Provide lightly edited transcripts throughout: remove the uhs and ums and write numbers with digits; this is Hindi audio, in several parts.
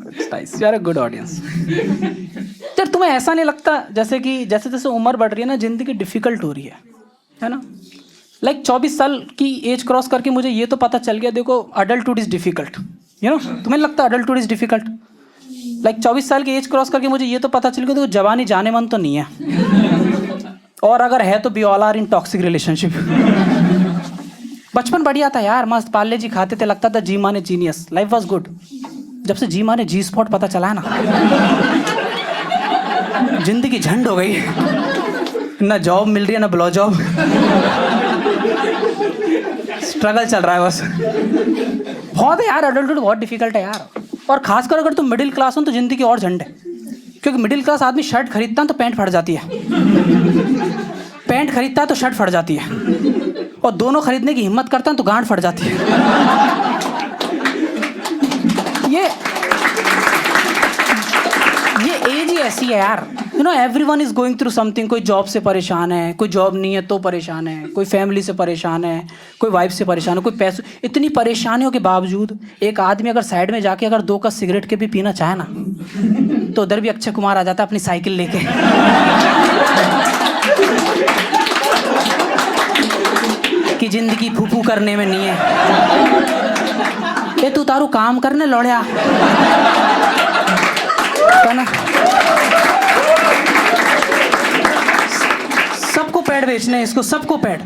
It's nice, you are a good audience. यार तुम्हें ऐसा नहीं लगता जैसे कि जैसे जैसे उम्र बढ़ रही है ना, जिंदगी डिफिकल्ट हो रही है ना? लाइक 24 साल की एज क्रॉस करके मुझे ये तो पता चल गया, देखो adulthood is difficult, you know. तुम्हें लगता है अडल्टहुड इज़ डिफिकल्ट? लाइक 24 साल की एज क्रॉस करके मुझे ये तो पता चल गया, देखो जवानी जाने मन तो नहीं है, और अगर है तो we all are in toxic relationship. बचपन बढ़िया था यार, मस्त पार्ले जी खाते थे, लगता था जी माने जीनियस, लाइफ वॉज गुड। जब से जी माने जी स्पॉट पता चला है ना, जिंदगी झंड हो गई, ना जॉब मिल रही है ना ब्लो जॉब, स्ट्रगल चल रहा है बस। बहुत है यार, अडल्टहुड बहुत डिफिकल्ट है यार। और खासकर अगर तुम मिडिल क्लास हो तो जिंदगी और झंड है, क्योंकि मिडिल क्लास आदमी शर्ट खरीदता है तो पैंट फट जाती है, पैंट खरीदता है तो शर्ट फट जाती है, और दोनों खरीदने की हिम्मत करता है तो गांठ फट जाती है। ये एज ही ऐसी है यार, you know. Everyone is going through something. कोई जॉब से परेशान है, कोई जॉब नहीं है तो परेशान है, कोई फैमिली से परेशान है, कोई वाइफ से परेशान है, कोई पैसे। इतनी परेशानियों के बावजूद एक आदमी अगर साइड में जाके अगर 2 कप सिगरेट के भी पीना चाहे ना, तो उधर भी अक्षय कुमार आ जाता है अपनी साइकिल लेके। कि जिंदगी फूफू करने में नहीं है, ये तू तारू काम करने लौड़िया ना। सबको पैड बेचने, इसको सबको पैड।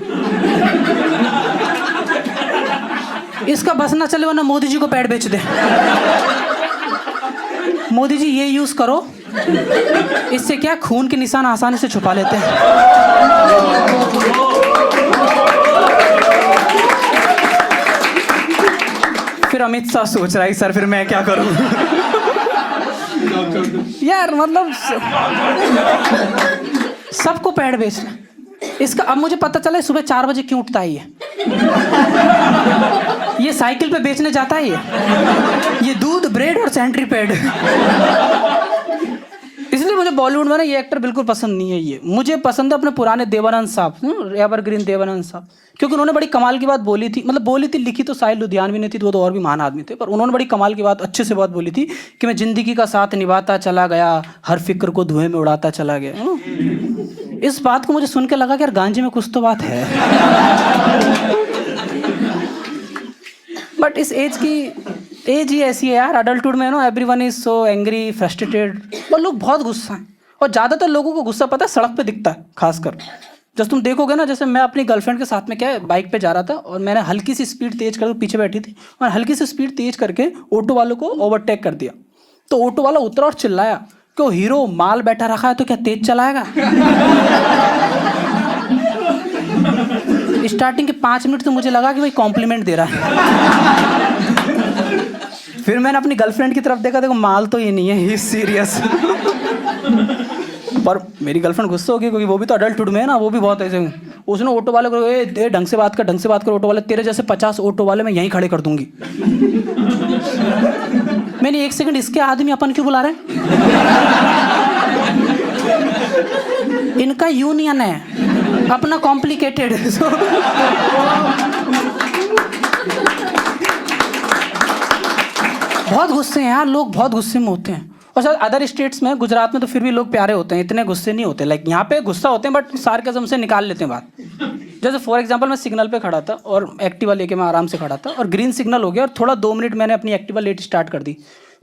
इसका बस ना चले वरना मोदी जी को पैड बेच दे। मोदी जी ये यूज करो, इससे क्या खून के निशान आसानी से छुपा लेते हैं। फिर अमित शाह सोच रहा है सर फिर मैं क्या करूं। यार मतलब सबको पैड बेचना। इसका अब मुझे पता चला है सुबह 4 बजे क्यों उठता है ये साइकिल पे बेचने जाता है ये दूध, ब्रेड और सैनिटरी पैड। इसलिए मुझे बॉलीवुड में ना ये एक्टर बिल्कुल पसंद नहीं है। ये मुझे पसंद है अपने पुराने देवानंद साहब, एवरग्रीन देवानंद साहब, क्योंकि उन्होंने बड़ी कमाल की बात बोली थी। मतलब बोली थी, लिखी तो साहिल लुधियानवी ने थी, वो तो और भी महान आदमी थे, पर उन्होंने बड़ी कमाल की बात, अच्छे से बात बोली थी कि मैं जिंदगी का साथ निभाता चला गया, हर फिक्र को धुएं में उड़ाता चला गया। इस बात को मुझे सुन के लगा कि यार गांजे में कुछ तो बात है। बट इस एज ही ऐसी है यार, अडल्टहुड में no everyone is so angry, frustrated, और लोग बहुत गुस्सा हैं। और ज़्यादातर लोगों को गुस्सा पता है सड़क पे दिखता है, खासकर जब तुम देखोगे ना। जैसे मैं अपनी गर्लफ्रेंड के साथ में क्या है, बाइक पे जा रहा था और मैंने हल्की सी स्पीड तेज कर, पीछे बैठी थी, और हल्की सी स्पीड तेज करके ऑटो वालों को ओवरटेक कर दिया। तो ऑटो वाला उतरा और चिल्लाया क्यों, हीरो माल बैठा रखा है तो क्या तेज चलाएगा। स्टार्टिंग के 5 मिनट तो मुझे लगा कि भाई कॉम्प्लीमेंट दे रहा है। फिर मैंने अपनी गर्लफ्रेंड की तरफ देखा, देखो माल तो ये नहीं है, ही सीरियस। पर मेरी गर्लफ्रेंड गुस्सा हो गई क्योंकि वो भी तो अडल्टहुड में है ना, वो भी बहुत ऐसे। उसने ऑटो वाले को, ए ढंग से बात कर ऑटो वाले, तेरे जैसे 50 ऑटो वाले मैं यहीं खड़े कर दूंगी। मैंने 1 सेकंड, इसके आदमी अपन क्यों बुला रहे हैं? इनका यूनियन है, अपना कॉम्प्लिकेटेड। बहुत गुस्से हैं यार लोग, बहुत गुस्से में होते हैं। और शायद अदर स्टेट्स में, गुजरात में तो फिर भी लोग प्यारे होते हैं, इतने गुस्से नहीं होते। लाइक यहाँ पे गुस्सा होते हैं बट सार्केज़म से निकाल लेते हैं बात। जैसे फॉर एग्जांपल मैं सिग्नल पे खड़ा था और एक्टिवा लेके मैं आराम से खड़ा था, और ग्रीन सिग्नल हो गया और थोड़ा 2 मिनट मैंने अपनी एक्टिवा लेट स्टार्ट कर दी,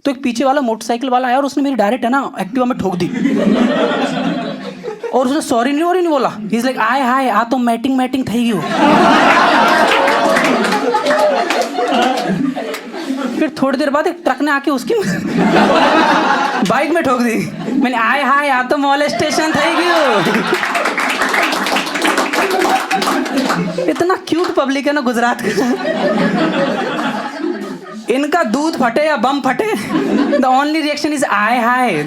तो एक पीछे वाला मोटरसाइकिल वाला आया और उसने मेरी डायरेक्ट है ना एक्टिवा में ठोक दी। और उसने सॉरी नहीं बोला, ही इज लाइक आय हाय आ तो मैटिंग થઈ ગયું। फिर थोड़ी देर बाद एक ट्रक ने आके उसकी बाइक में ठोक दी। मैंने आय हाय आ तो मोलेस्टेशन થઈ ગયું। इतना क्यूट पब्लिक है ना गुजरात का। इनका दूध फटे या बम फटे, the only reaction is I hi.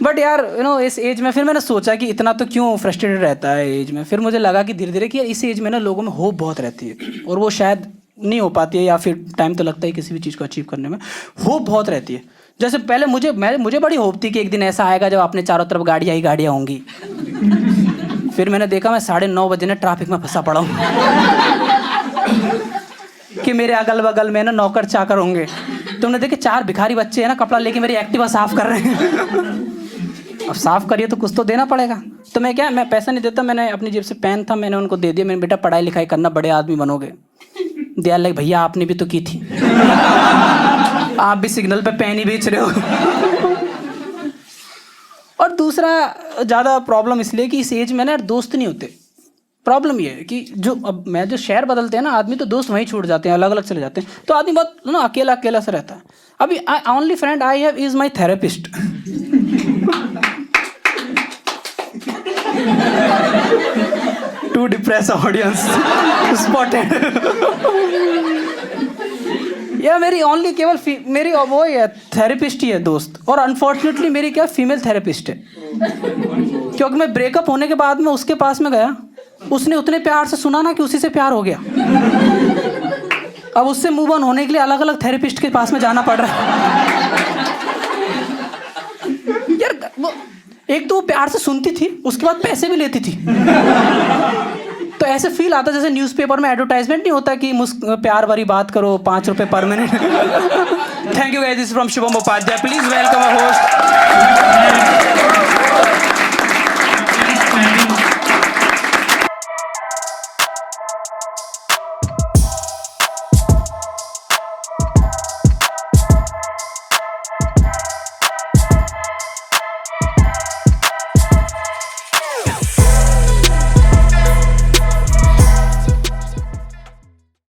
But यार यू नो इस एज में फिर मैंने सोचा कि इतना तो क्यों फ्रस्ट्रेटेड रहता है एज में। फिर मुझे लगा कि धीरे धीरे कि इस एज में ना लोगों में होप बहुत रहती है, और वो शायद नहीं हो पाती है, या फिर टाइम तो लगता है किसी भी चीज़ को अचीव करने में। होप बहुत रहती है। जैसे पहले मुझे बड़ी होप थी कि एक दिन ऐसा आएगा जब अपने चारों तरफ गाड़ियाँ होंगी। फिर मैंने देखा मैं 9:30 बजे ने ट्रैफिक में फंसा पड़ा हूँ। कि मेरे अगल बगल में ना नौकर चाकर होंगे। तुमने देखे 4 भिखारी बच्चे हैं ना कपड़ा लेके मेरी एक्टिवा साफ कर रहे हैं। अब साफ करिए तो कुछ तो देना पड़ेगा। तो मैं पैसा नहीं देता, मैंने अपनी जेब से पेन था, मैंने उनको दे दिया। मैंने बेटा पढ़ाई लिखाई करना, बड़े आदमी बनोगे। दिया लाइक भैया आपने भी तो की थी, आप भी सिग्नल पे पेन ही बेच रहे हो। और दूसरा ज़्यादा प्रॉब्लम इसलिए कि इस एज में ना दोस्त नहीं होते। प्रॉब्लम ये है कि जो शहर बदलते हैं ना आदमी, तो दोस्त वहीं छूट जाते हैं, अलग अलग चले जाते हैं, तो आदमी बहुत ना अकेला अकेला सा रहता है। अभी only friend I have is my therapist. To depress audience spotted. या मेरी ओनली केवल मेरी वो ही है, थेरेपिस्ट ही है दोस्त। और अनफॉर्चुनेटली मेरी क्या फीमेल थेरेपिस्ट है, क्योंकि मैं ब्रेकअप होने के बाद में उसके पास में गया, उसने उतने प्यार से सुना ना कि उसी से प्यार हो गया। अब उससे मूव ऑन होने के लिए अलग अलग थेरेपिस्ट के पास में जाना पड़ रहा है। यार वो एक तो वो प्यार से सुनती थी, उसके बाद पैसे भी लेती थी। तो ऐसे फील आता जैसे न्यूज़पेपर में एडवर्टाइजमेंट नहीं होता कि प्यार भरी बात करो, 5 रुपये पर minute. Thank you guys, this from Shubham Upadhyay. Please welcome our host.